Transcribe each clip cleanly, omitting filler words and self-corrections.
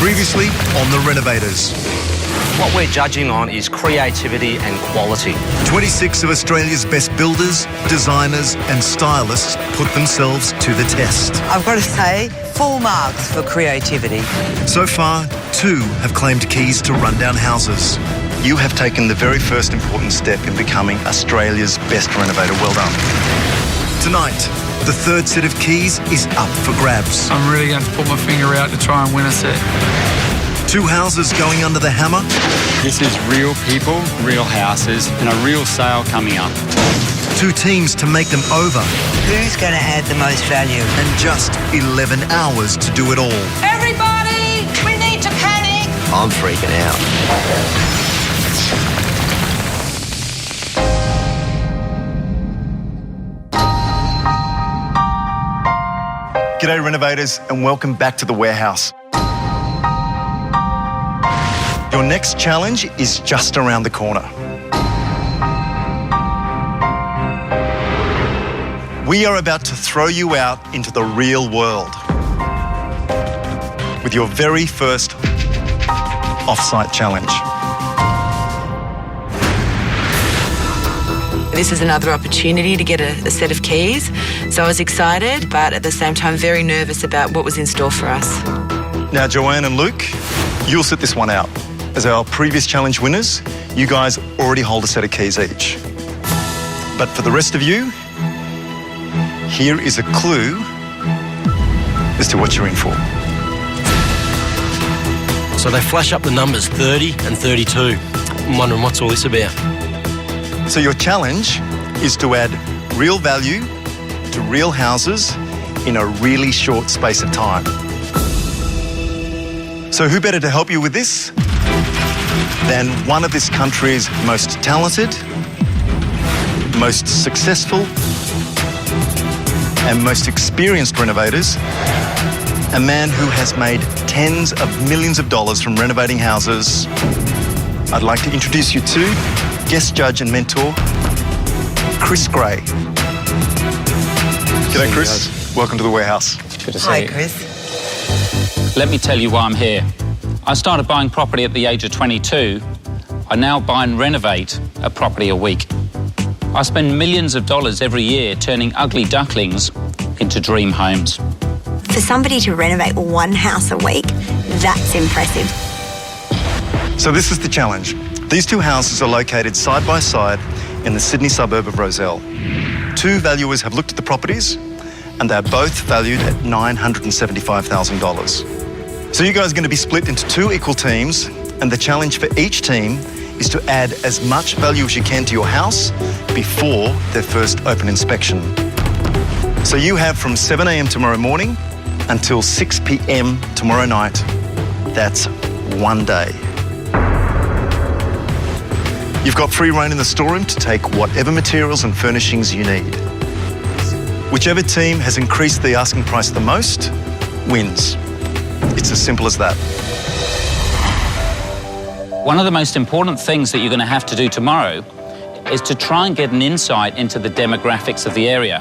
Previously on the Renovators. What we're judging on is creativity and quality. 26 of Australia's best builders, designers and stylists put themselves to the test. I've got to say, full marks for creativity. So far, 2 have claimed keys to rundown houses. You have taken the very first important step in becoming Australia's best renovator. Well done. Tonight, the third set of keys is up for grabs. I'm really going to put my finger out to try and win a set. 2 houses going under the hammer. This is real people, real houses, and a real sale coming up. 2 teams to make them over. Who's going to add the most value? And just 11 hours to do it all. Everybody, we need to panic. I'm freaking out. G'day Renovators and welcome back to the warehouse. Your next challenge is just around the corner. We are about to throw you out into the real world with your very first off-site challenge. This is another opportunity to get a set of keys, so I was excited, but at the same time very nervous about what was in store for us. Now, Joanne and Luke, you'll sit this one out. As our previous challenge winners, you guys already hold a set of keys each. But for the rest of you, here is a clue as to what you're in for. So they flash up the numbers 30 and 32. I'm wondering what's all this about. So your challenge is to add real value to real houses in a really short space of time. So who better to help you with this than one of this country's most talented, most successful and most experienced renovators, a man who has made tens of millions of dollars from renovating houses. I'd like to introduce you to guest judge and mentor, Chris Gray. G'day, Chris. Welcome to the warehouse. Good to see Hi, you. Chris. Let me tell you why I'm here. I started buying property at the age of 22. I now buy and renovate a property a week. I spend millions of dollars every year turning ugly ducklings into dream homes. For somebody to renovate one house a week, that's impressive. So this is the challenge. These 2 houses are located side by side in the Sydney suburb of Rozelle. 2 valuers have looked at the properties and they're both valued at $975,000. So you guys are going to be split into 2 equal teams, and the challenge for each team is to add as much value as you can to your house before their first open inspection. So you have from 7 a.m. tomorrow morning until 6 p.m. tomorrow night. That's 1 day. You've got free rein in the storeroom to take whatever materials and furnishings you need. Whichever team has increased the asking price the most wins. It's as simple as that. One of the most important things that you're going to have to do tomorrow is to try and get an insight into the demographics of the area.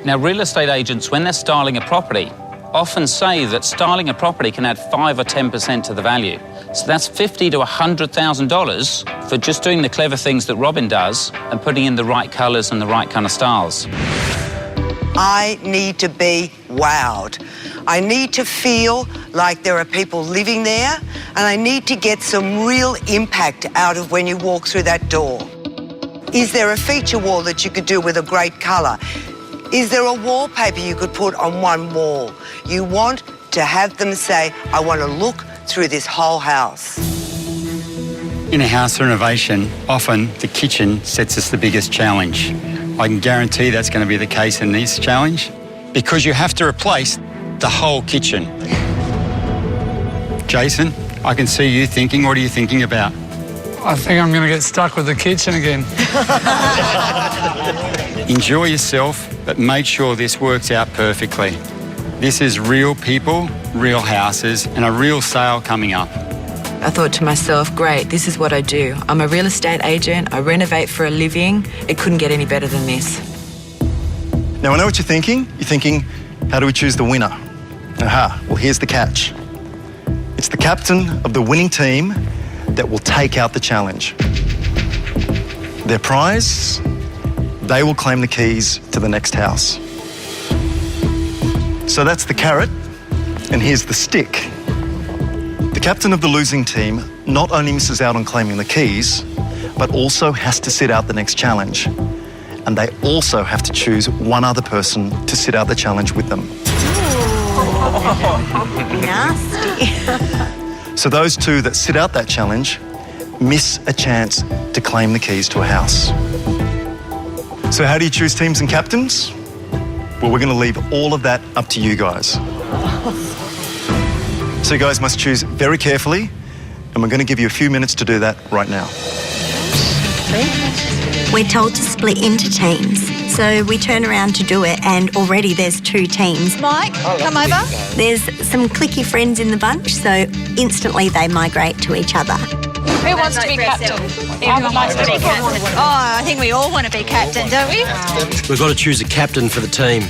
Now, real estate agents, when they're styling a property, often say that styling a property can add 5 or 10% to the value. So that's $50,000 to $100,000 for just doing the clever things that Robin does and putting in the right colours and the right kind of styles. I need to be wowed. I need to feel like there are people living there, and I need to get some real impact out of when you walk through that door. Is there a feature wall that you could do with a great colour? Is there a wallpaper you could put on one wall? You want to have them say, I want to look through this whole house. In a house renovation, often the kitchen sets us the biggest challenge. I can guarantee that's going to be the case in this challenge because you have to replace the whole kitchen. Jason, I can see you thinking, what are you thinking about? I think I'm going to get stuck with the kitchen again. Enjoy yourself, but make sure this works out perfectly. This is real people, real houses, and a real sale coming up. I thought to myself, great, this is what I do. I'm a real estate agent, I renovate for a living. It couldn't get any better than this. Now, I know what you're thinking. You're thinking, how do we choose the winner? Aha, well, here's the catch. It's It's the captain of the winning team that will take out the challenge. Their prize, they will claim the keys to the next house. So that's the carrot, and here's the stick. The captain of the losing team not only misses out on claiming the keys, but also has to sit out the next challenge. And they also have to choose one other person to sit out the challenge with them. Nasty. So those two that sit out that challenge miss a chance to claim the keys to a house. So how do you choose teams and captains? Well, we're going to leave all of that up to you guys. So you guys must choose very carefully, and we're going to give you a few minutes to do that right now. We're told to split into teams. So we turn around to do it and already there's 2 teams. Mike, come over. There's some cliquey friends in the bunch, so instantly they migrate to each other. Who wants to be captain? Everyone wants to be captain. Oh, I think we all want to be captain, don't we? We've got to choose a captain for the team.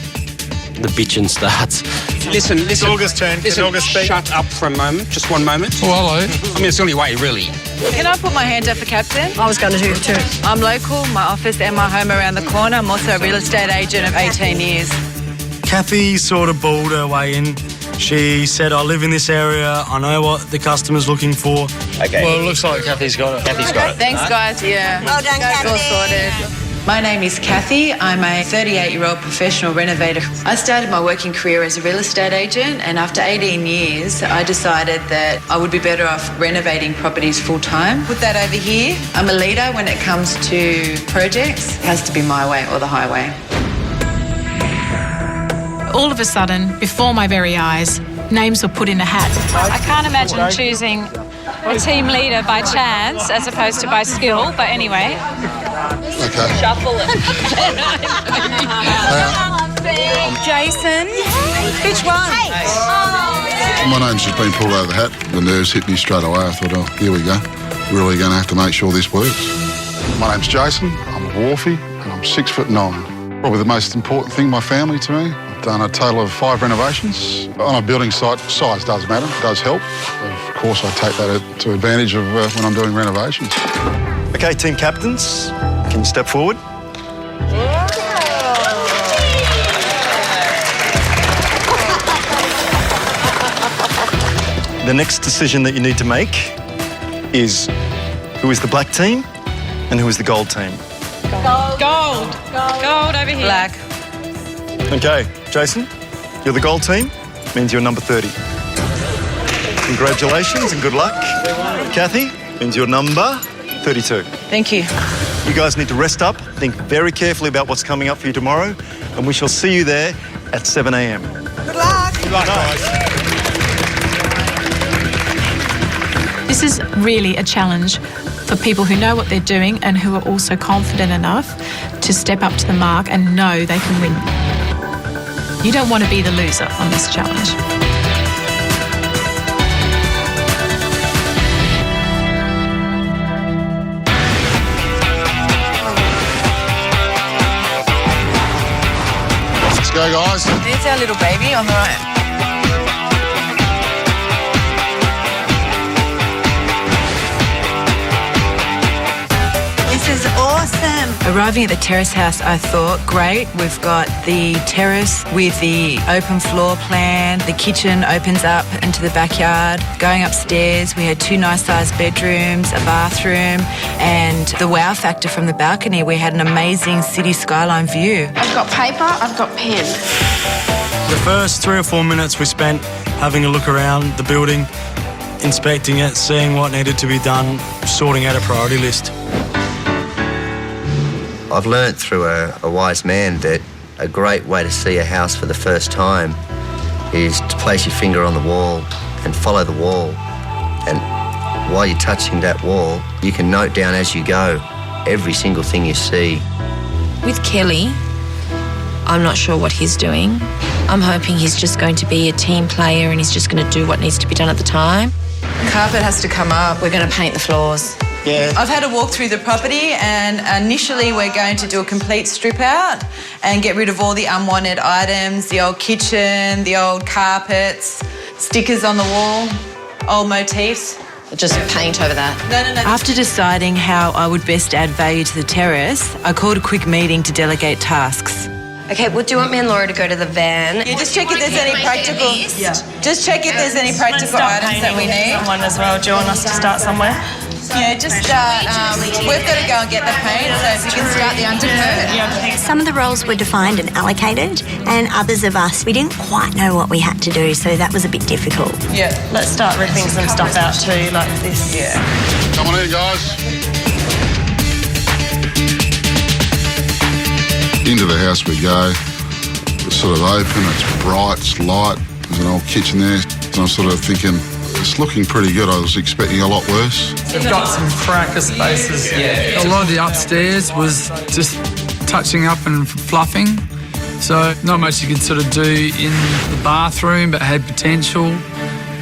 The bitching starts. Listen. It's August turn. Can August speak? Shut up for a moment. Just one moment. Oh, hello. I mean, it's the only way, really. Can I put my hand up for captain? I was going to do it too. I'm local, my office and my home around the corner. I'm also a real estate agent of 18 years. Kathy sort of balled her way in. She said, I live in this area, I know what the customer's looking for. Okay. Well, it looks like Kathy's got it. Kathy's got it. Thanks, guys. Yeah. Well done, It's all Kathy. sorted. My name is Kathy. I'm a 38-year-old professional renovator. I started my working career as a real estate agent, and after 18 years, I decided that I would be better off renovating properties full-time. Put that over here. I'm a leader when it comes to projects. It has to be my way or the highway. All of a sudden, before my very eyes, names were put in a hat. I can't imagine choosing a team leader by chance as opposed to by skill, but anyway. Okay. Shuffle it. Jason. Which one? My name's just been pulled out of the hat. The nerves hit me straight away. I thought, oh, here we go. Really going to have to make sure this works. My name's Jason. I'm a wharfie and I'm 6'9". Probably the most important thing, my family to me. I've done a total of 5 renovations. On a building site, size does matter, it does help. Of course, I take that to advantage of when I'm doing renovations. Okay, team captains, can you step forward? The next decision that you need to make is who is the black team and who is the gold team. Gold over here. Black. Okay, Jason, you're the gold team, means you're number 30. Congratulations and good luck. Kathy, means you're number 32. Thank you. You guys need to rest up, think very carefully about what's coming up for you tomorrow, and we shall see you there at 7 a.m. Good luck. Good luck, guys. This is really a challenge for people who know what they're doing and who are also confident enough to step up to the mark and know they can win. You don't want to be the loser on this challenge. Let's go, guys. There's our little baby on the right. This is awesome. Arriving at the terrace house, I thought, great. We've got the terrace with the open floor plan. The kitchen opens up into the backyard. Going upstairs, we had 2 nice-sized bedrooms, a bathroom, and the wow factor from the balcony, we had an amazing city skyline view. I've got paper, I've got pen. The first 3 or 4 minutes we spent having a look around the building, inspecting it, seeing what needed to be done, sorting out a priority list. I've learnt through a wise man that a great way to see a house for the first time is to place your finger on the wall and follow the wall. And while you're touching that wall, you can note down as you go every single thing you see. With Kelly, I'm not sure what he's doing. I'm hoping he's just going to be a team player and he's just going to do what needs to be done at the time. Carpet has to come up. We're going to paint the floors. Yeah. I've had a walk through the property and initially we're going to do a complete strip out and get rid of all the unwanted items, the old kitchen, the old carpets, stickers on the wall. old motifs. Just paint over that. No. After deciding how I would best add value to the terrace, I called a quick meeting to delegate tasks. Okay, well, do you want me and Laura to go to the van? Yeah, just check if there's any practical. Yeah. Just check if there's any practical items that we need. Someone as well. Do you want us to start somewhere? Yeah, just start. We've got to go and get the paint, so if you can start the undercoat. Yeah. Some of the roles were defined and allocated, and others of us, we didn't quite know what we had to do, so that was a bit difficult. Yeah, let's start ripping some stuff out too, like this. Yeah. Come on in, guys. Into the house we go. It's sort of open, it's bright, it's light. There's an old kitchen there. And I'm sort of thinking, it's looking pretty good. I was expecting a lot worse. We've got some cracker spaces. Yeah. A lot of the upstairs was just touching up and fluffing. So not much you could sort of do in the bathroom, but had potential.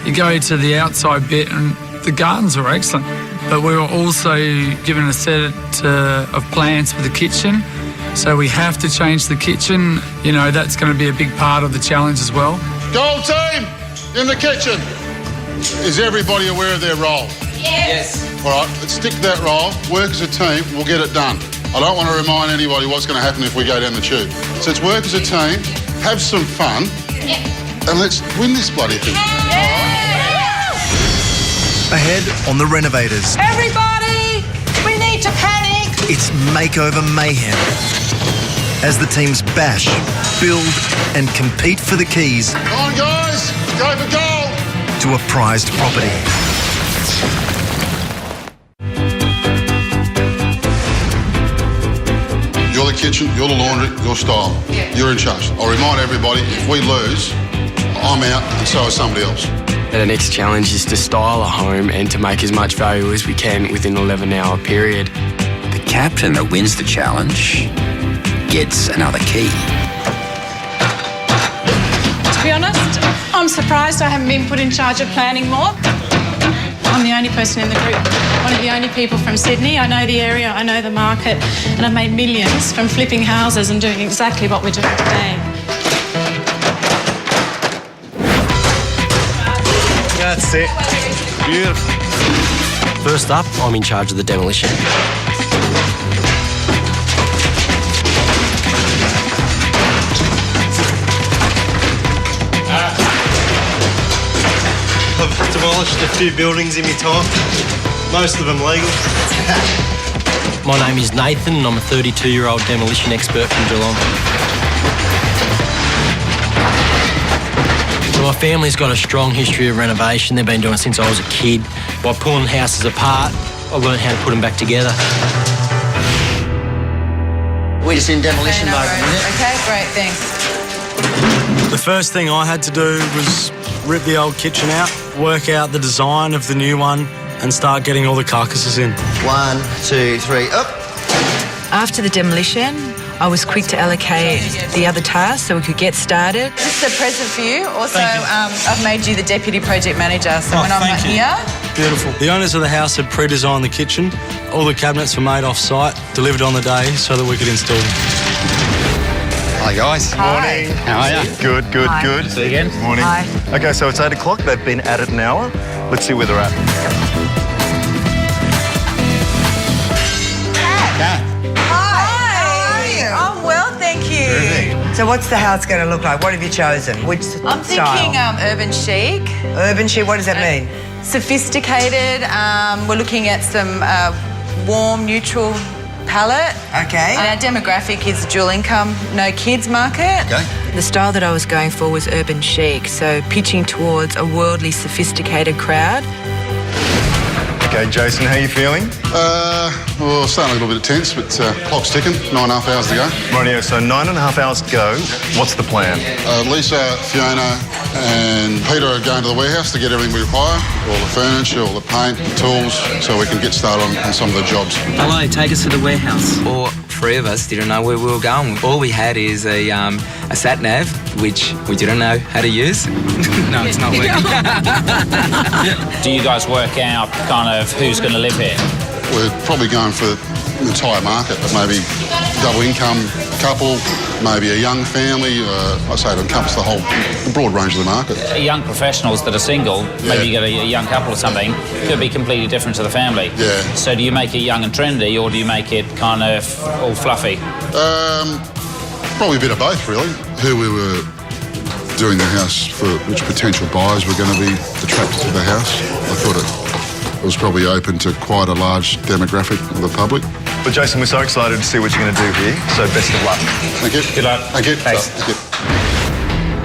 You go to the outside bit and the gardens were excellent. But we were also given a set of plans for the kitchen. So we have to change the kitchen. You know, that's going to be a big part of the challenge as well. Gold team in the kitchen. Is everybody aware of their role? Yes. All right, let's stick to that role, work as a team, we'll get it done. I don't want to remind anybody what's going to happen if we go down the tube. So let's work as a team, have some fun, and let's win this bloody thing. Ahead on the Renovators, Everybody, we need to panic. it's makeover mayhem. As the teams bash, build and compete for the keys Come on, guys, go for gold. to a prized property. You're the kitchen, you're the laundry, your style. You're in charge. I'll remind everybody, if we lose, I'm out and so is somebody else. The next challenge is to style a home and to make as much value as we can within an 11-hour period. The captain that wins the challenge gets another key. To be honest, I'm surprised I haven't been put in charge of planning more. I'm the only person in the group, one of the only people from Sydney. I know the area, I know the market, and I've made millions from flipping houses and doing exactly what we're doing today. That's it. Beautiful. First up, I'm in charge of the demolition. I've demolished a few buildings in my time, most of them legal. My name is Nathan and I'm a 32-year-old demolition expert from Geelong. So my family's got a strong history of renovation. They've been doing it since I was a kid. By pulling houses apart, I learned how to put them back together. We're just in demolition mode, isn't it? Okay, great, thanks. The first thing I had to do was rip the old kitchen out, work out the design of the new one, and start getting all the carcasses in. 1, 2, 3, up. After the demolition, I was quick to allocate the other tasks so we could get started. This is a present for you. Also, I've made you the deputy project manager, so when I'm not here... Beautiful. The owners of the house had pre-designed the kitchen. All the cabinets were made off-site, delivered on the day so that we could install them. Hi guys. Hi. Morning. How are you? Good, good, Hi. good. See you again. Morning. Hi. Okay, so it's 8 o'clock. They've been at it an hour. Let's see where they're at. Hi. I'm well, thank you. So what's the house going to look like? What have you chosen? Which I'm style? thinking urban chic. Urban chic, what does that mean? Sophisticated. We're looking at some warm, neutral palette. Okay. And our demographic is dual income, no kids market. Okay. The style that I was going for was urban chic, so pitching towards a worldly, sophisticated crowd. Okay, Jason, how are you feeling? Well, starting a little bit tense, but clock's ticking, 9.5 hours to go. Rightio, so 9.5 hours to go. What's the plan? Lisa, Fiona and Peter are going to the warehouse to get everything we require, all the furniture, all the paint, tools, so we can get started on some of the jobs. Hello, take us to the warehouse. All three of us didn't know where we were going. All we had is a sat-nav, which we didn't know how to use. No, it's not working. Do you guys work out kind of who's going to live here? We're probably going for the entire market, but maybe double income couple, maybe a young family. I say it encompasses the broad range of the market. Young professionals that are single, maybe you get a young couple or something, could be completely different to the family. Yeah. So do you make it young and trendy, or do you make it kind of all fluffy? Probably a bit of both, really. Who we were doing the house for, which potential buyers were going to be attracted to the house. I thought it was probably open to quite a large demographic of the public. But Jason, we're so excited to see what you're going to do here, so best of luck. Thank you. Good luck. Thank you. Thanks. Thank you.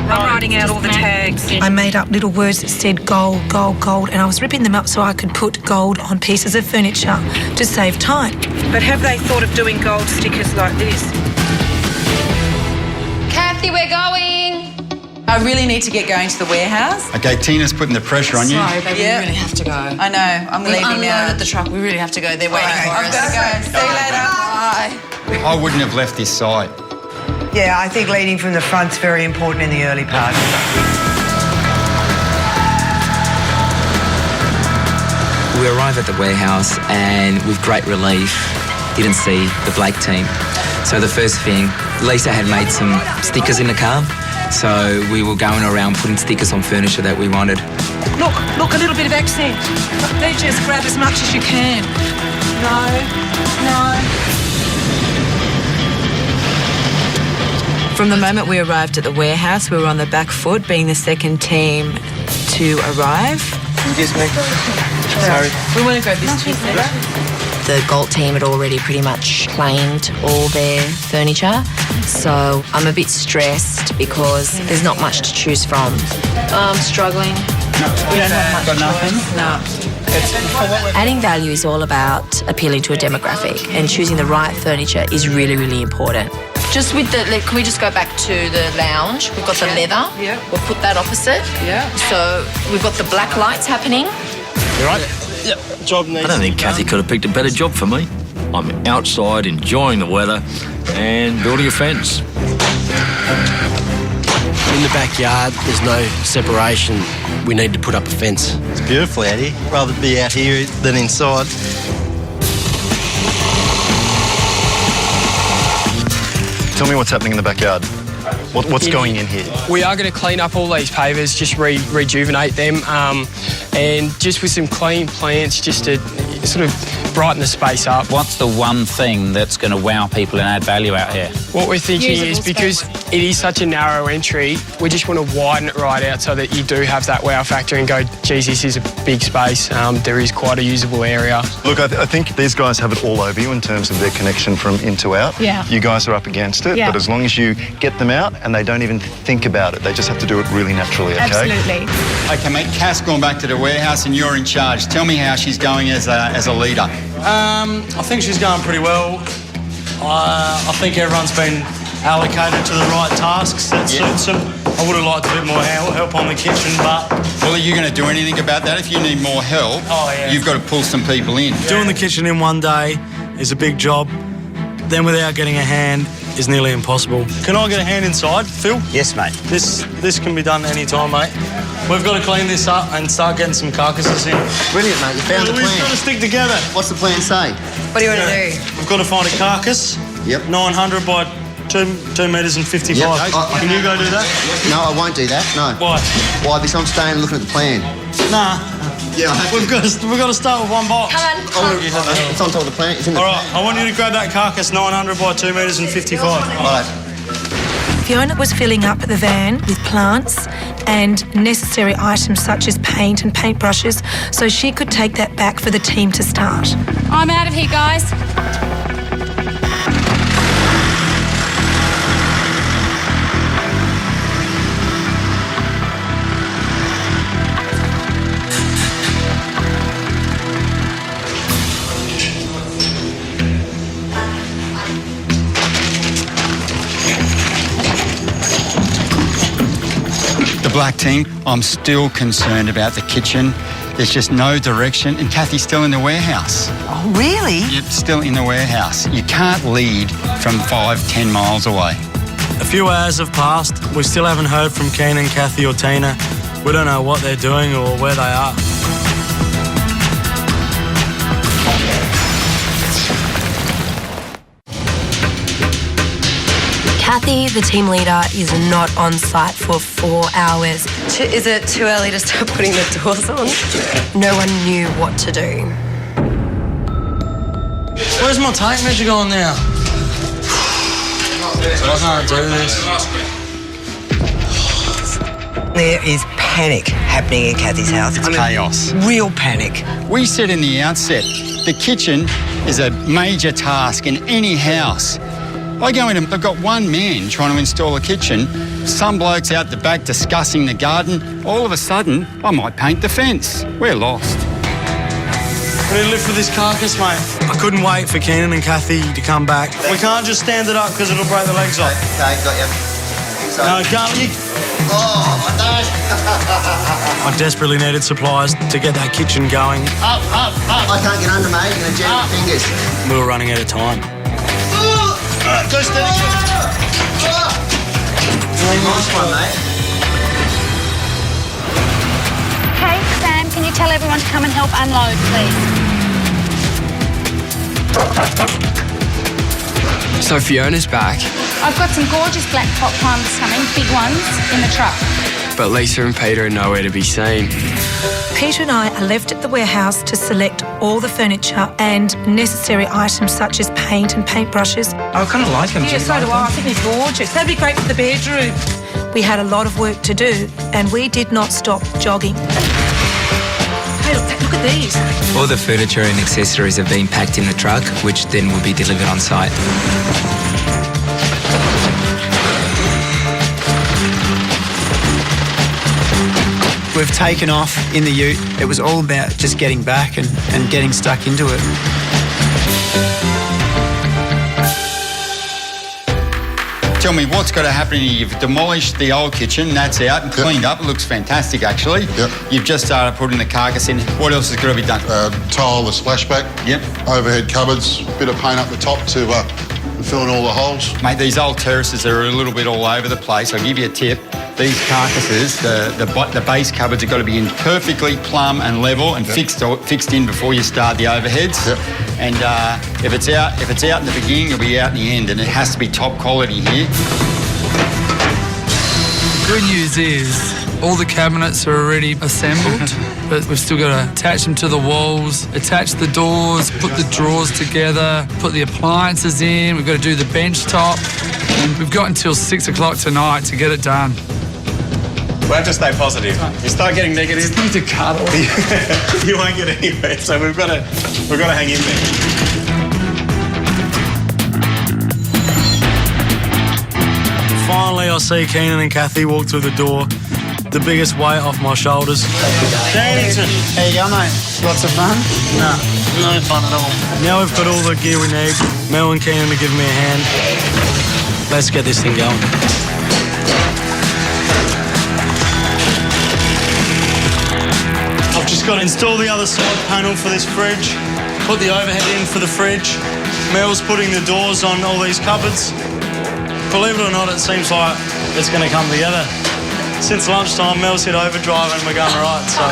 I'm writing out all the tags. I made up little words that said gold, gold, gold, and I was ripping them up so I could put gold on pieces of furniture to save time. But have they thought of doing gold stickers like this? Kathy, we're going. I really need to get going to the warehouse. Okay, Tina's putting the pressure on you. Sorry, babe, we really have to go. I know, I'm leaving now. Unloaded the truck, we really have to go. They're waiting for I've us. got to go. See you later. Bye. I wouldn't have left this site. Yeah, I think leading from the front's very important in the early part. We arrive at the warehouse and with great relief didn't see the Blake team. So the first thing, Lisa had made some stickers in the car. So we were going around putting stickers on furniture that we wanted. Look, a little bit of accent. They just grab as much as you can. No. From the moment we arrived at the warehouse, we were on the back foot, being the second team to arrive. Excuse me. Sorry. We want to go this Tuesday. The Galt team had already pretty much claimed all their furniture, so I'm a bit stressed because there's not much to choose from. I'm struggling. We don't have much. Got nothing? No. Adding value is all about appealing to a demographic, and choosing the right furniture is really, really important. Just with the, can we just go back to the lounge? We've got the leather. Yeah. We'll put that opposite. Yeah. So we've got the black lights happening. You right? Yep. Job needs I don't think Kathy could have picked a better job for me. I'm outside enjoying the weather and building a fence. In the backyard, there's no separation. We need to put up a fence. It's beautiful out here. Rather be out here than inside. Tell me what's happening in the backyard. What's going in here? We are going to clean up all these pavers, just rejuvenate them, and just with some clean plants, just to sort of brighten the space up. What's the one thing that's going to wow people and add value out here? What we're thinking is, because it is such a narrow entry, we just want to widen it right out so that you do have that wow factor and go, geez, this is a big space. There is quite a usable area. Look, I think these guys have it all over you in terms of their connection from in to out. Yeah. You guys are up against it, Yeah. but as long as you get them out and they don't even think about it, they just have to do it really naturally, okay? Absolutely. Okay, mate, Cass gone back to the warehouse and you're in charge. Tell me how she's going as a leader. I think she's going pretty well. I think everyone's been allocated to the right tasks that suits them. I would have liked a bit more help on the kitchen, but... Well, are you going to do anything about that? If you need more help, you've got to pull some people in. Doing the kitchen in one day is a big job. Then without getting a hand is nearly impossible. Can I get a hand inside, Phil? Yes, mate. This can be done any time, mate. We've got to clean this up and start getting some carcasses in. Brilliant, mate. You found the plan. We've got to stick together. What's the plan say? What do you want to do? We've got to find a carcass. Yep. 900 by 2 metres and 55. Yep. Can you go do that? No, I won't do that. No. Why? Why? Because I'm staying and looking at the plan. Nah. Yeah, we've got to start with one box. Come on. It's on top of the plan. It's in the All right, I want you to grab that carcass 900 by 2 metres and 55. All right. Fiona was filling up the van with plants and necessary items such as paint and paintbrushes so she could take that back for the team to start. I'm out of here, guys. The black team, I'm still concerned about the kitchen. There's just no direction, and Kathy's still in the warehouse. Oh, really? Yep, still in the warehouse. You can't lead from 5-10 miles away. A few hours have passed. We still haven't heard from Keenan, Kathy or Tina. We don't know what they're doing or where they are. Kathy, the team leader, is not on site for 4 hours. Is it too early to start putting the doors on? No one knew what to do. Where's my tape measure gone now? I can't do this. There is panic happening in Kathy's house. It's chaos. Real panic. We said in the outset, the kitchen is a major task in any house. I go in and I've got one man trying to install a kitchen, some blokes out the back discussing the garden. All of a sudden, I might paint the fence. We're lost. We need to lift with this carcass, mate. I couldn't wait for Keenan and Kathy to come back. We can't just stand it up because it'll break the legs off. Okay, got you. No, can't. Oh, my nose. I desperately needed supplies to get that kitchen going. Up. I can't get under, mate. You're going to jam your fingers. We were running out of time. Go steady. Nice one, mate. Hey, Sam, can you tell everyone to come and help unload, please? So Fiona's back, I've got some gorgeous black pot plums coming, big ones, in the truck. but Lisa and Peter are nowhere to be seen. Peter and I are left at the warehouse to select all the furniture and necessary items such as paint and paintbrushes. I kind of like them. Yeah, so do I. I think they're gorgeous. That'd be great for the bedroom. We had a lot of work to do and we did not stop jogging. Hey, look at these. All the furniture and accessories have been packed in the truck, which then will be delivered on site. We've taken off in the ute. It was all about just getting back and getting stuck into it. Tell me, what's got to happen here? You've demolished the old kitchen, that's out and cleaned up. It looks fantastic, actually. Yep. You've just started putting the carcass in. What else has got to be done? Tile the splashback. Yep. Overhead cupboards, bit of paint up the top to fill in all the holes. Mate, these old terraces are a little bit all over the place. I'll give you a tip. These carcasses, the base cupboards have got to be in perfectly plumb and level and fixed in before you start the overheads. Yep. And if it's out in the beginning, it'll be out in the end, and it has to be top quality here. Good news is all the cabinets are already assembled, but we've still got to attach them to the walls, attach the doors, put the drawers together, put the appliances in. We've got to do the bench top, and we've got until 6 o'clock tonight to get it done. We have to stay positive. You start getting negative, You need to cuddle. you won't get anywhere. So we've got to hang in there. Finally, I see Keenan and Kathy walk through the door. The biggest weight off my shoulders. Dennington. How you going, mate? Lots of fun? No fun at all. Now we've got all the gear we need. Mel and Keenan are giving me a hand. Let's get this thing going. I've just got to install the other side panel for this fridge, put the overhead in for the fridge. Mel's putting the doors on all these cupboards. Believe it or not, it seems like it's going to come together. Since lunchtime, Mel's hit overdrive and we're going right, so...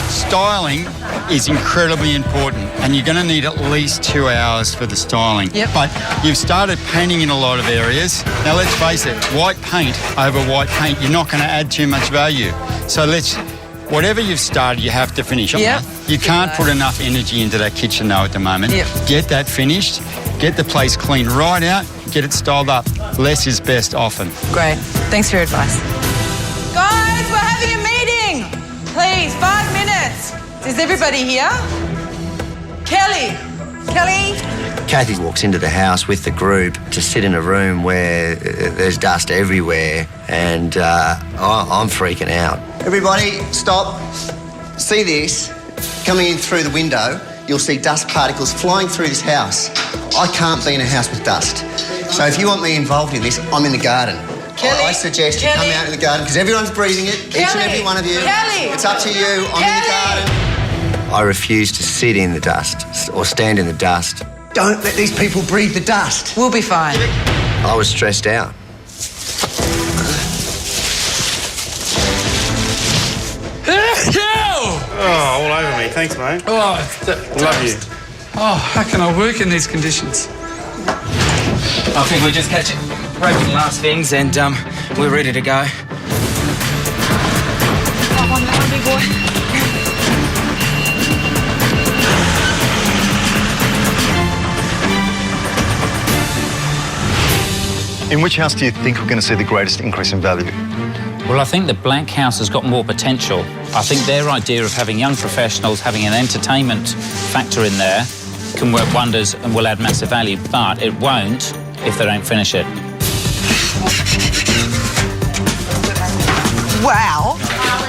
Styling is incredibly important, and you're going to need at least 2 hours for the styling. Yep. But you've started painting in a lot of areas. Now, let's face it, white paint over white paint, you're not going to add too much value. So whatever you've started, you have to finish. Yep. You can't put enough energy into that kitchen, though, at the moment. Yep. Get that finished, get the place cleaned right out, get it styled up. Less is best often. Great. Thanks for your advice. Guys, we're having a meeting. Please, 5 minutes. Is everybody here? Kelly. Kathy walks into the house with the group to sit in a room where there's dust everywhere, and I'm freaking out. Everybody, stop. See this? Coming in through the window, you'll see dust particles flying through this house. I can't be in a house with dust. So if you want me involved in this, I'm in the garden. Kelly, I suggest you come out in the garden because everyone's breathing it, each and every one of you. Kelly, it's up to you. I'm in the garden. I refuse to sit in the dust or stand in the dust. Don't let these people breathe the dust. We'll be fine. I was stressed out. Oh, all over me. Thanks, mate. Oh, Love you. Oh, how can I work in these conditions? I think we're just breaking the last things and we're ready to go. Come on, big boy. In which house do you think we're going to see the greatest increase in value? Well, I think the Black House has got more potential. I think their idea of having young professionals, having an entertainment factor in there, can work wonders and will add massive value, but it won't if they don't finish it. Wow.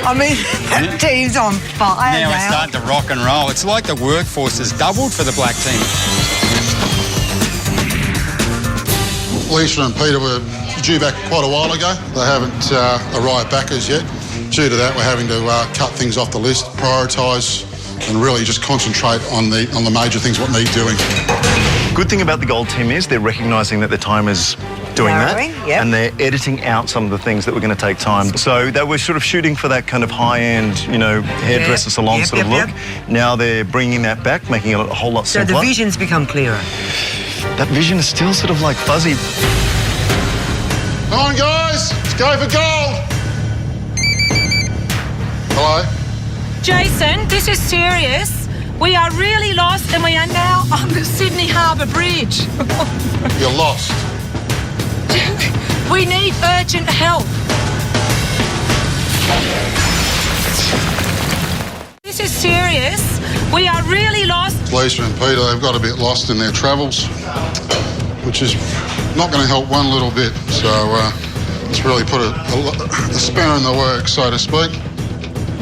I mean, that team's on fire Now it's starting to rock and roll. It's like the workforce has doubled for the black team. Lisa and Peter were due back quite a while ago. They haven't arrived back as yet. Due to that, we're having to cut things off the list, prioritise and really just concentrate on the major things what need doing. Good thing about the gold team is they're recognising that the time is doing Narrowing, that, yep. and they're editing out some of the things that were going to take time. So they were sort of shooting for that kind of high-end, you know, hairdresser salon sort of look. Now they're bringing that back, making it a whole lot simpler. So the vision's become clearer. That vision is still sort of like fuzzy. Come on, guys, let's go for gold. Hello? Jason, this is serious. We are really lost and we are now on the Sydney Harbour Bridge. You're lost. We need urgent help. This is serious. We are really lost. Lisa and Peter, they've got a bit lost in their travels, which is not going to help one little bit. So it's really put a spanner in the works, so to speak.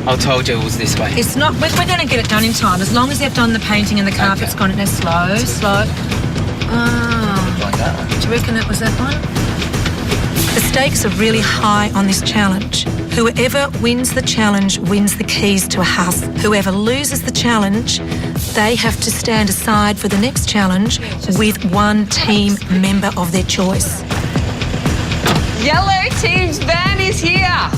I told you it was this way. It's not. We're going to get it done in time. As long as they've done the painting and the carpet's gone in there slow. Do you reckon it was that one? The stakes are really high on this challenge. Whoever wins the challenge wins the keys to a house. Whoever loses the challenge, they have to stand aside for the next challenge with one team member of their choice. Yellow team's van is here.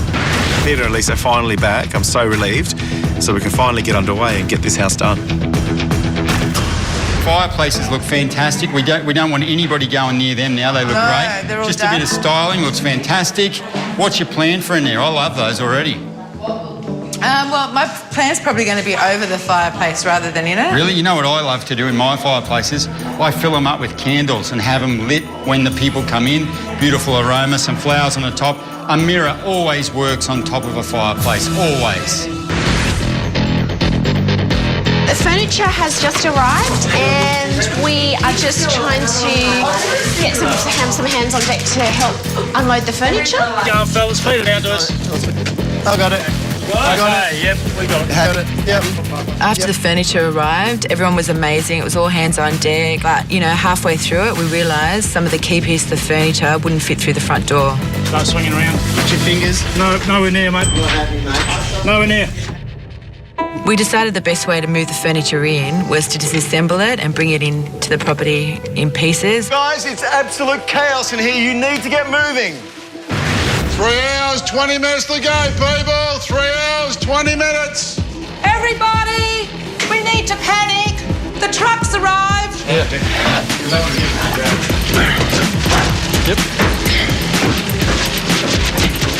Peter and Lisa are finally back. I'm so relieved. So we can finally get underway and get this house done. Fireplaces look fantastic. We don't want anybody going near them now. They look great. They're all Just done. a bit of styling looks fantastic. What's your plan for in there? I love those already. Well, my plan's probably going to be over the fireplace rather than in it. Really? You know what I love to do in my fireplaces? I fill them up with candles and have them lit when the people come in. Beautiful aroma, some flowers on the top. A mirror always works on top of a fireplace, always. The furniture has just arrived and we are just trying to get some hands on deck to help unload the furniture. Go on, fellas, feed it out to us. I got it. I got it. Yep, we got it. Got it. Yep. After the furniture arrived, everyone was amazing. It was all hands on deck. But, you know, halfway through it, we realised some of the key pieces of the furniture wouldn't fit through the front door. Start swinging around. Put your fingers. No, nowhere near, mate. Not happy, mate. Nowhere near. We decided the best way to move the furniture in was to disassemble it and bring it into the property in pieces. Guys, it's absolute chaos in here. You need to get moving. 3 hours, 20 minutes to go, people. 3 hours, 20 minutes. Everybody, we need to panic. The truck's arrived. Yep.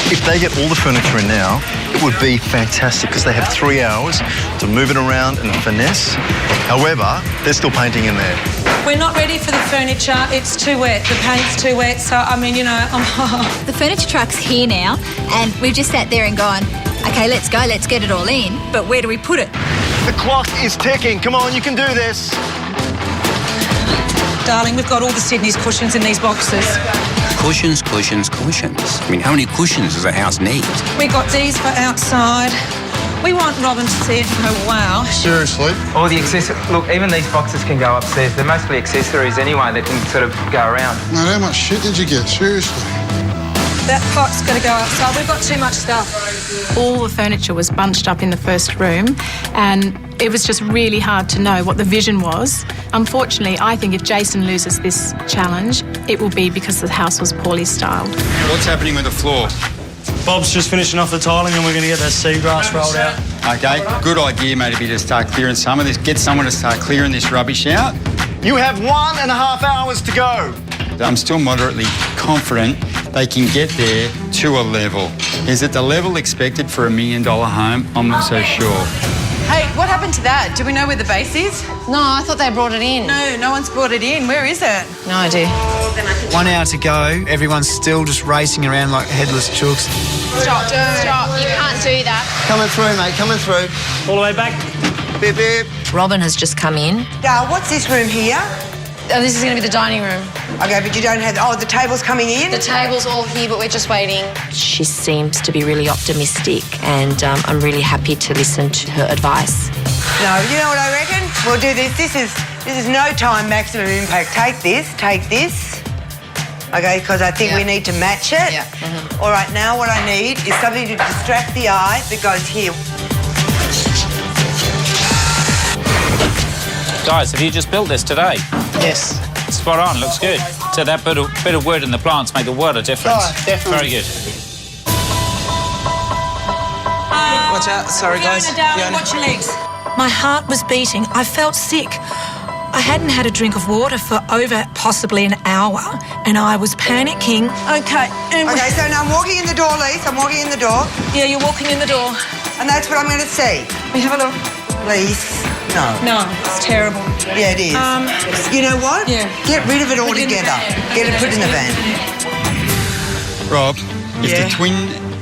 If they get all the furniture in now, it would be fantastic because they have 3 hours to move it around and finesse. However, they're still painting in there. We're not ready for the furniture. It's too wet. The paint's too wet. So, I mean, you know, The furniture truck's here now, and we've just sat there and gone, OK, let's go, let's get it all in. But where do we put it? The clock is ticking. Come on, you can do this. Darling, we've got all the Sydney's cushions in these boxes. Cushions, cushions, cushions. I mean, how many cushions does a house need? We got these for outside. We want Robin to see it and go, wow. Seriously? All the accessories. Look, even these boxes can go upstairs. They're mostly accessories anyway that can sort of go around. Man, how much shit did you get? Seriously? That pot's got to go outside. We've got too much stuff. All the furniture was bunched up in the first room and it was just really hard to know what the vision was. Unfortunately, I think if Jason loses this challenge, it will be because the house was poorly styled. What's happening with the floor? Bob's just finishing off the tiling and we're going to get that seagrass rolled out. Okay, good idea maybe to start clearing some of this. Get someone to start clearing this rubbish out. You have 1.5 hours to go. I'm still moderately confident they can get there to a level. Is it the level expected for $1 million home? I'm not so sure. Hey, what happened to that? Do we know where the base is? No, I thought they brought it in. No one's brought it in. Where is it? No idea. 1 hour to go. Everyone's still just racing around like headless chooks. Stop. You can't do that. Coming through, mate, coming through. All the way back. Beep, beep. Robin has just come in. What's this room here? Oh, this is going to be the dining room. Okay, but you don't have... Oh, the table's coming in? The table's all here, but we're just waiting. She seems to be really optimistic, and I'm really happy to listen to her advice. No, you know what I reckon? We'll do this. This is no time maximum impact. Take this. Okay, because I think we need to match it. Yeah. All right, now what I need is something to distract the eye that goes here. Guys, have you just built this today? Yes. Spot on, looks good. So that bit of wood and the plants make a world of difference. Oh, definitely. Very good. Watch out. Sorry, guys. Watch your legs. My heart was beating. I felt sick. I hadn't had a drink of water for over possibly an hour, and I was panicking. Okay. Okay, so now I'm walking in the door, Lise. I'm walking in the door. Yeah, you're walking in the door. And that's what I'm going to see. We have a look. Lise. No, it's terrible. Yeah, it is. You know what? Yeah. Get rid of it altogether. Get it put in the van. Rob, if Yeah? the Twin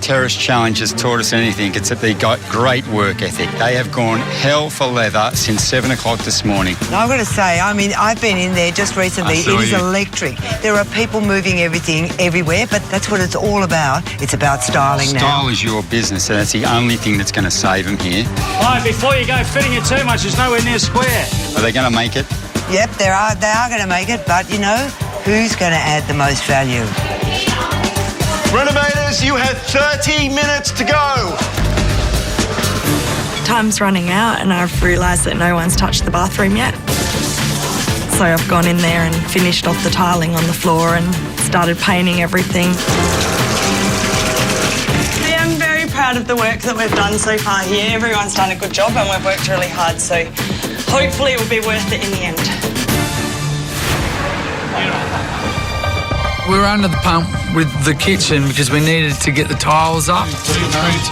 Terrace Challenge has taught us anything, it's that they got great work ethic. They have gone hell for leather since 7 o'clock this morning. Now, I've got to say, I mean, I've been in there just recently. I saw It is you. electric. There are people moving everything everywhere, but that's what it's all about. It's about styling now. Style is your business, and that's the only thing that's going to save them here. Right, before you go fitting it too much, it's nowhere near square. Are they going to make it? Yep, they are going to make it, but, you know, who's going to add the most value? Renovators, you have 30 minutes to go. Time's running out and I've realised that no one's touched the bathroom yet. So I've gone in there and finished off the tiling on the floor and started painting everything. Yeah, I'm very proud of the work that we've done so far here. Everyone's done a good job and we've worked really hard, so hopefully it will be worth it in the end. We were under the pump with the kitchen because we needed to get the tiles up.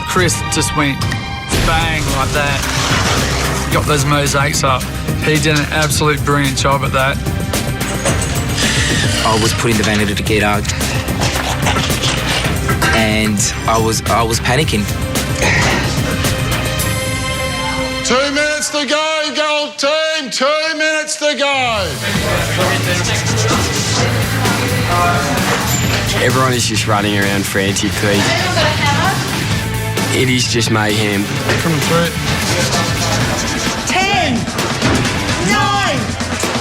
Chris just went bang like that. Got those mosaics up. He did an absolute brilliant job at that. I was putting the vanity together, and I was panicking. 2 minutes to go, Gold Team. 2 minutes to go. Everyone is just running around frantically. It is just mayhem. Coming through. 10, 9,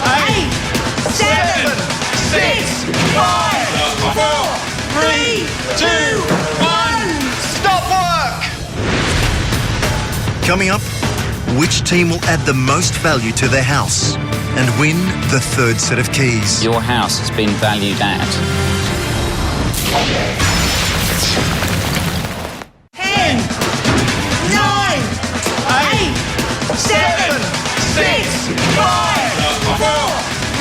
8, 7, 6, 5, 4, 3, 2, 1. Stop work! Coming up, which team will add the most value to their house and win the third set of keys? Your house has been valued at 10, 9, 8, 7, 6, 5, 4,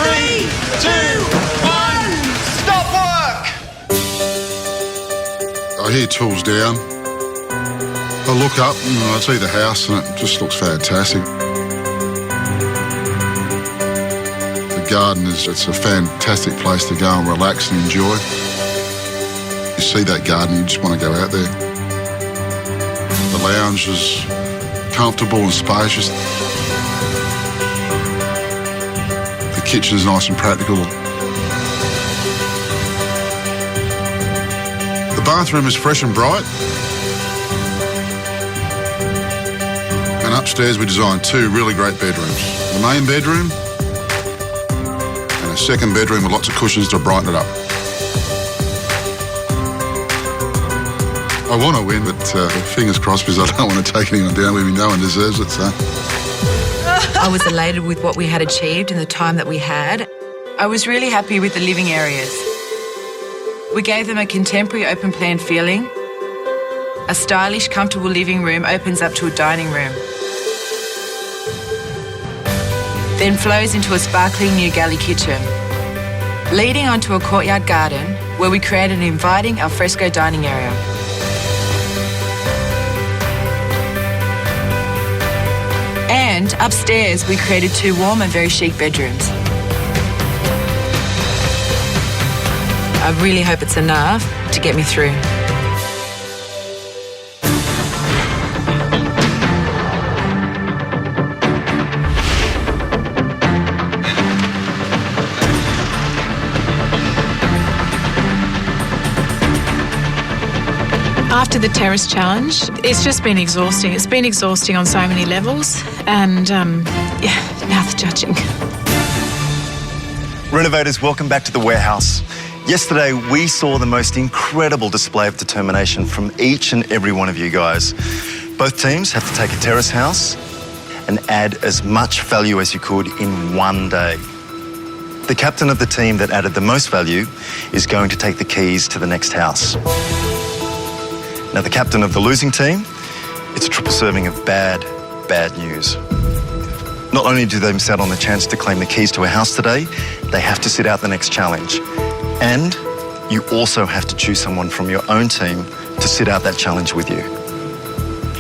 3, 2, 1. Stop work! I hear tools down. I look up and I see the house and it just looks fantastic. The garden it's a fantastic place to go and relax and enjoy. You see that garden, you just want to go out there. The lounge is comfortable and spacious. The kitchen's nice and practical. The bathroom is fresh and bright. And upstairs we designed 2 really great bedrooms. The main bedroom and a second bedroom with lots of cushions to brighten it up. I want to win, but fingers crossed because I don't want to take anyone down with me. No one deserves it, so. I was elated with what we had achieved in the time that we had. I was really happy with the living areas. We gave them a contemporary open plan feeling. A stylish, comfortable living room opens up to a dining room. Then flows into a sparkling new galley kitchen. leading onto a courtyard garden where we created an inviting alfresco dining area. And upstairs, we created 2 warm and very chic bedrooms. I really hope it's enough to get me through. After the terrace challenge, it's just been exhausting. It's been exhausting on so many levels, and now the judging. Renovators, welcome back to the warehouse. Yesterday, we saw the most incredible display of determination from each and every one of you guys. Both teams have to take a terrace house and add as much value as you could in one day. The captain of the team that added the most value is going to take the keys to the next house. Now, the captain of the losing team, it's a triple serving of bad news. Not only do they miss out on the chance to claim the keys to a house today, they have to sit out the next challenge. And you also have to choose someone from your own team to sit out that challenge with you.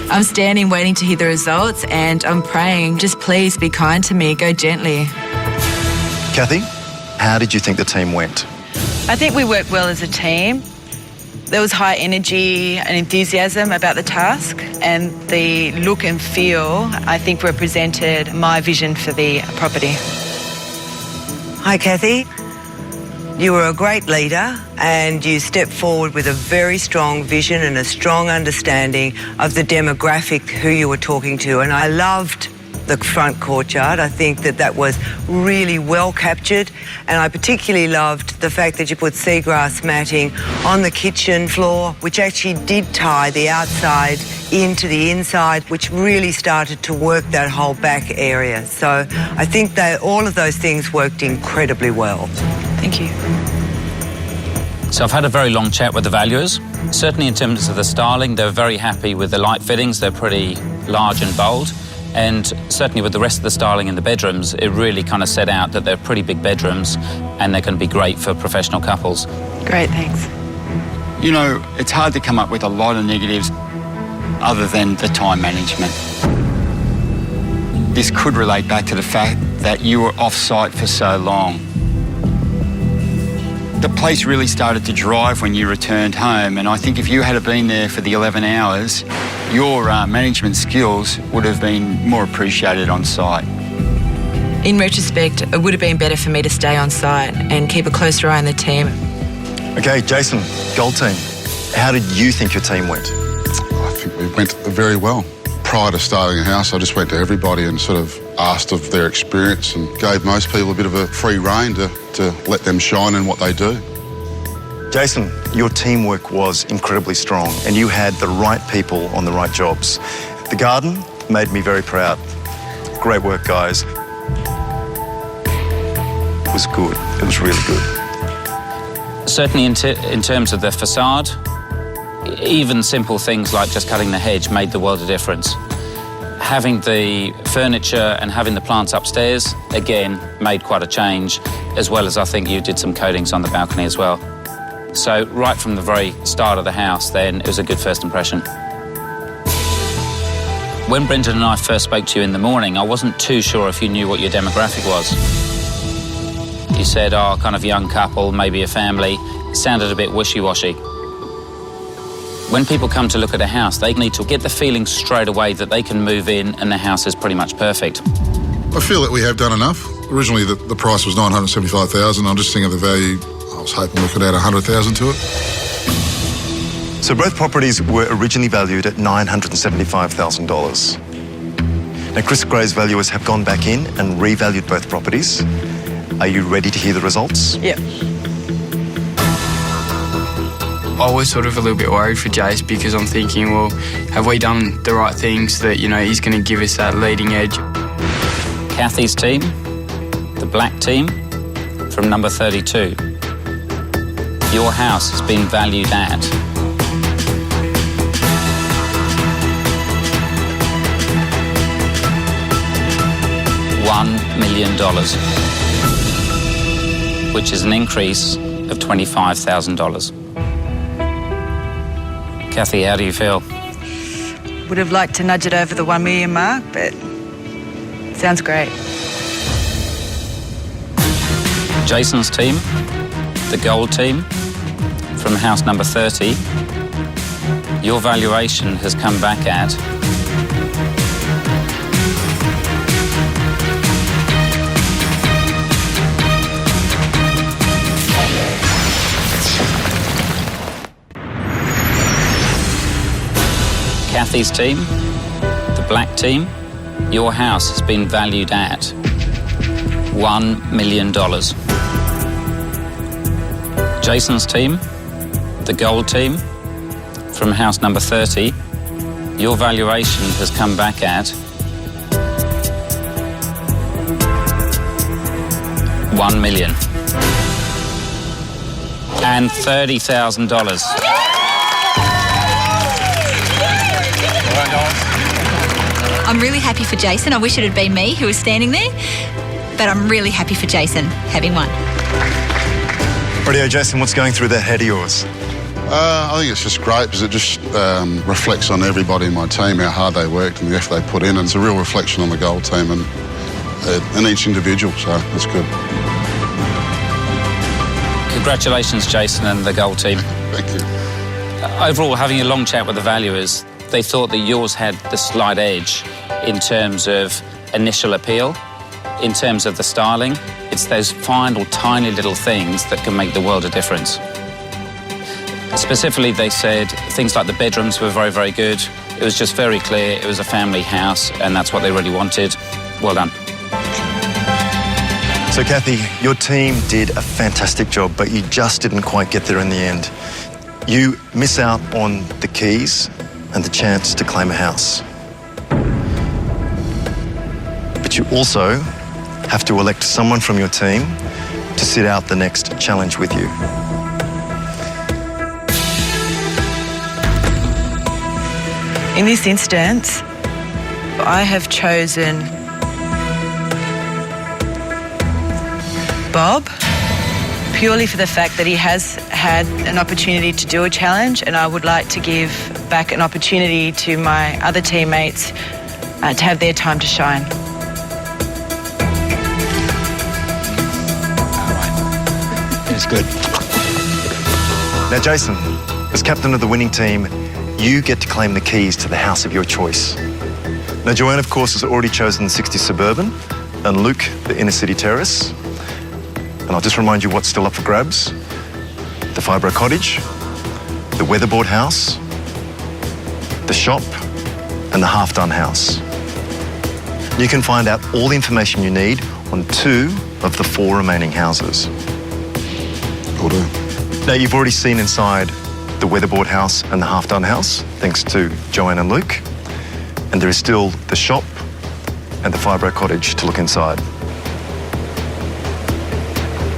I'm standing waiting to hear the results, and I'm praying, just please be kind to me, go gently. Kathy, how did you think the team went? I think we worked well as a team. There was high energy and enthusiasm about the task, and the look and feel, I think, represented my vision for the property. Hi, Kathy. You were a great leader, and you stepped forward with a very strong vision and a strong understanding of the demographic who you were talking to. And I loved the front courtyard. I think that was really well captured, and I particularly loved the fact that you put seagrass matting on the kitchen floor, which actually did tie the outside into the inside, which really started to work that whole back area. So I think that all of those things worked incredibly well. Thank you. So I've had a very long chat with the valuers. Certainly in terms of the styling, they're very happy with the light fittings. They're pretty large and bold. And certainly with the rest of the styling in the bedrooms, it really kind of set out that they're pretty big bedrooms and they're going to be great for professional couples. Great, thanks. You know, it's hard to come up with a lot of negatives other than the time management. This could relate back to the fact that you were off-site for so long. The place really started to drive when you returned home, and I think if you had been there for the 11 hours, your management skills would have been more appreciated on site. In retrospect, it would have been better for me to stay on site and keep a closer eye on the team. Okay, Jason, Gold Team, how did you think your team went? I think we went very well. Prior to starting a house, I just went to everybody and sort of asked of their experience and gave most people a bit of a free rein to let them shine in what they do. Jason, your teamwork was incredibly strong and you had the right people on the right jobs. The garden made me very proud. Great work, guys. It was good. It was really good. Certainly in terms of the facade, even simple things like just cutting the hedge made the world of difference. Having the furniture and having the plants upstairs, again, made quite a change, as well as I think you did some coatings on the balcony as well. So right from the very start of the house then, it was a good first impression. When Brendan and I first spoke to you in the morning, I wasn't too sure if you knew what your demographic was. You said, oh, kind of young couple, maybe a family. It sounded a bit wishy-washy. When people come to look at a house, they need to get the feeling straight away that they can move in and the house is pretty much perfect. I feel that we have done enough. Originally, the price was $975,000. I'm just thinking of the value. I was hoping we could add $100,000 to it. So both properties were originally valued at $975,000. Now, Chris Gray's valuers have gone back in and revalued both properties. Are you ready to hear the results? Yep. I was sort of a little bit worried for Jace because I'm thinking, well, have we done the right things that, you know, he's going to give us that leading edge? Kathy's team, the black team, from number 32. Your house has been valued at $1 million. which is an increase of $25,000. Kathy, how do you feel? Would have liked to nudge it over the 1 million mark, but sounds great. Jason's team, the gold team, from house number 30, your valuation has come back at Kathy's team, the black team, your house has been valued at $1 million. Jason's team, the gold team, from house number 30, your valuation has come back at $1 million and $30,000. I'm really happy for Jason. I wish it had been me who was standing there, but I'm really happy for Jason having won. Rightio, Jason, what's going through that head of yours? I think it's just great because it just reflects on everybody in my team, how hard they worked and the effort they put in, and it's a real reflection on the gold team and each individual, so that's good. Congratulations, Jason and the gold team. Thank you. Overall, having a long chat with the valuers, they thought that yours had the slight edge in terms of initial appeal, in terms of the styling. It's those final, tiny little things that can make the world of difference. Specifically, they said things like the bedrooms were very, very good. It was just very clear it was a family house, and that's what they really wanted. Well done. So, Kathy, your team did a fantastic job, but you just didn't quite get there in the end. You miss out on the keys and the chance to claim a house. But you also have to elect someone from your team to sit out the next challenge with you. In this instance, I have chosen Bob, purely for the fact that he has had an opportunity to do a challenge, and I would like to give back an opportunity to my other teammates to have their time to shine. It's good. Now, Jason, as captain of the winning team, you get to claim the keys to the house of your choice. Now, Joanne, of course, has already chosen the 60 Suburban, and Luke, the inner city terrace. And I'll just remind you what's still up for grabs. The Fibro Cottage, the Weatherboard House, the shop, and the half-done house. You can find out all the information you need on 2 of the 4 remaining houses. Will do. Now, you've already seen inside the Weatherboard House and the half-done house, thanks to Joanne and Luke. And there is still the shop and the Fibro Cottage to look inside.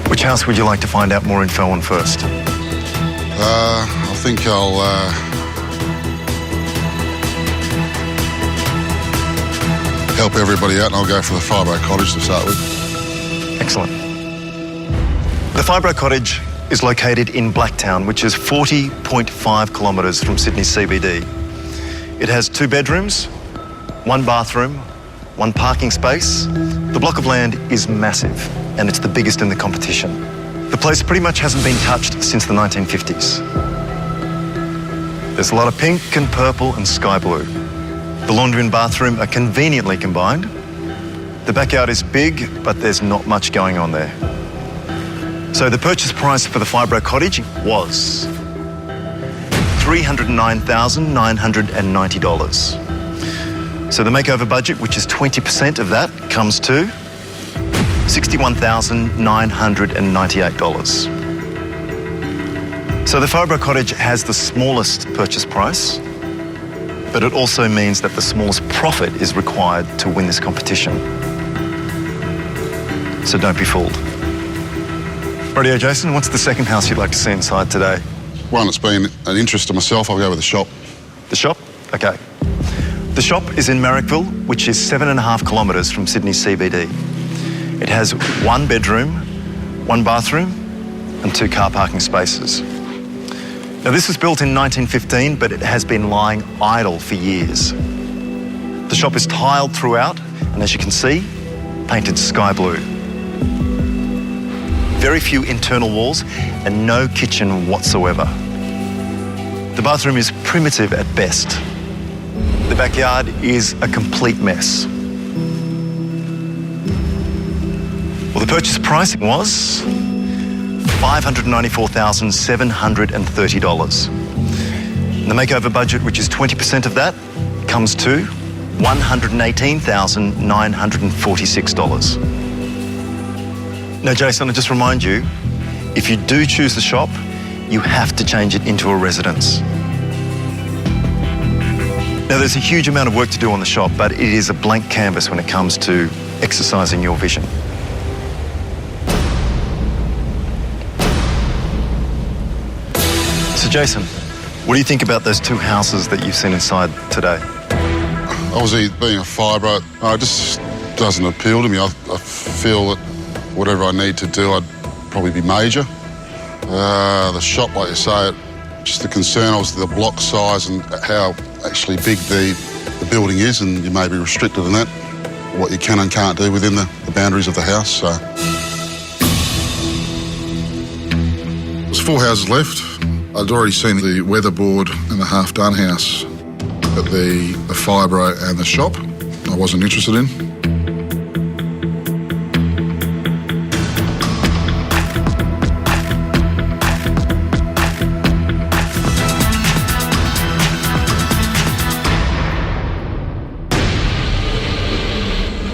Which house would you like to find out more info on first? I think I'll help everybody out and I'll go for the Fibro Cottage to start with. Excellent. The Fibro Cottage is located in Blacktown, which is 40.5 kilometres from Sydney CBD. It has 2 bedrooms, 1 bathroom, 1 parking space. The block of land is massive, and it's the biggest in the competition. The place pretty much hasn't been touched since the 1950s. There's a lot of pink and purple and sky blue. The laundry and bathroom are conveniently combined. The backyard is big, but there's not much going on there. So the purchase price for the Fibro Cottage was $309,990. So the makeover budget, which is 20% of that, comes to $61,998. So the Fibro Cottage has the smallest purchase price, but it also means that the smallest profit is required to win this competition. So don't be fooled. Rightio, Jason, what's the second house you'd like to see inside today? One that's been an interest to myself, I'll go with the shop. The shop? Okay. The shop is in Marrickville, which is 7.5 kilometres from Sydney CBD. It has 1 bedroom, 1 bathroom and 2 car parking spaces. Now, this was built in 1915, but it has been lying idle for years. The shop is tiled throughout, and as you can see, painted sky blue. Very few internal walls and no kitchen whatsoever. The bathroom is primitive at best. The backyard is a complete mess. Well, the purchase price was $594,730. The makeover budget, which is 20% of that, comes to $118,946. Now, Jason, I just remind you, if you do choose the shop, you have to change it into a residence. Now, there's a huge amount of work to do on the shop, but it is a blank canvas when it comes to exercising your vision. So, Jason, what do you think about those 2 houses that you've seen inside today? Obviously, being a fibro, it just doesn't appeal to me. I feel that whatever I need to do, I'd probably be major. The shop, like you say, just the concern was the block size and how actually big the building is, and you may be restricted in that, what you can and can't do within the boundaries of the house. So there's 4 houses left. I'd already seen the weatherboard and the half-done house, but the fibro and the shop I wasn't interested in.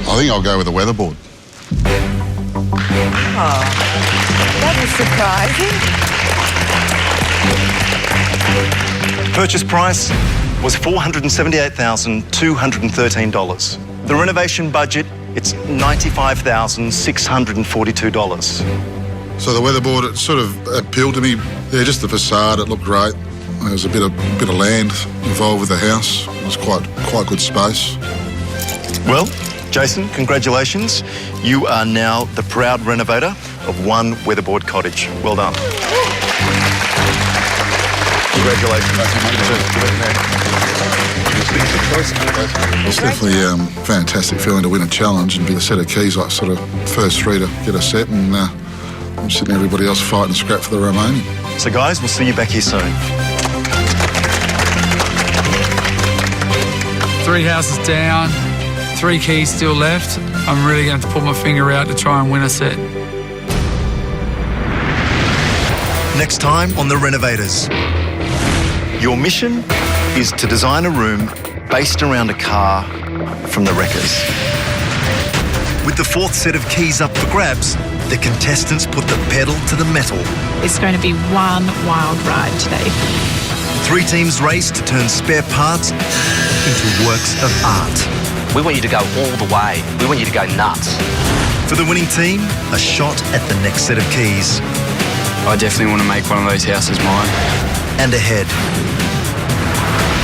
I think I'll go with the weatherboard. Oh, that is surprising. Purchase price was $478,213. The renovation budget, it's $95,642. So the weatherboard, it sort of appealed to me. Yeah, just the facade, it looked great. There was a bit of land involved with the house. It was quite good space. Well, Jason, congratulations. You are now the proud renovator of 1 weatherboard cottage. Well done. Congratulations. It's definitely a fantastic feeling to win a challenge and be a set of keys, like sort of first 3 to get a set, and I'm sitting everybody else fighting scrap for the remaining. So guys, we'll see you back here soon. 3 houses down, 3 keys still left. I'm really going to have to put my finger out to try and win a set. Next time on The Renovators. Your mission is to design a room based around a car from the wreckers. With the 4th set of keys up for grabs, the contestants put the pedal to the metal. It's going to be one wild ride today. 3 teams race to turn spare parts into works of art. We want you to go all the way. We want you to go nuts. For the winning team, a shot at the next set of keys. I definitely want to make one of those houses mine. And ahead.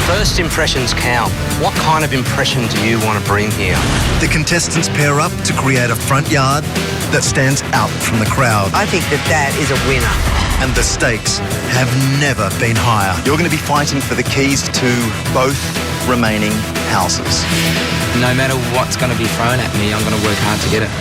First impressions count. What kind of impression do you want to bring here? The contestants pair up to create a front yard that stands out from the crowd. I think that is a winner. And the stakes have never been higher. You're going to be fighting for the keys to both remaining houses. No matter what's going to be thrown at me, I'm going to work hard to get it.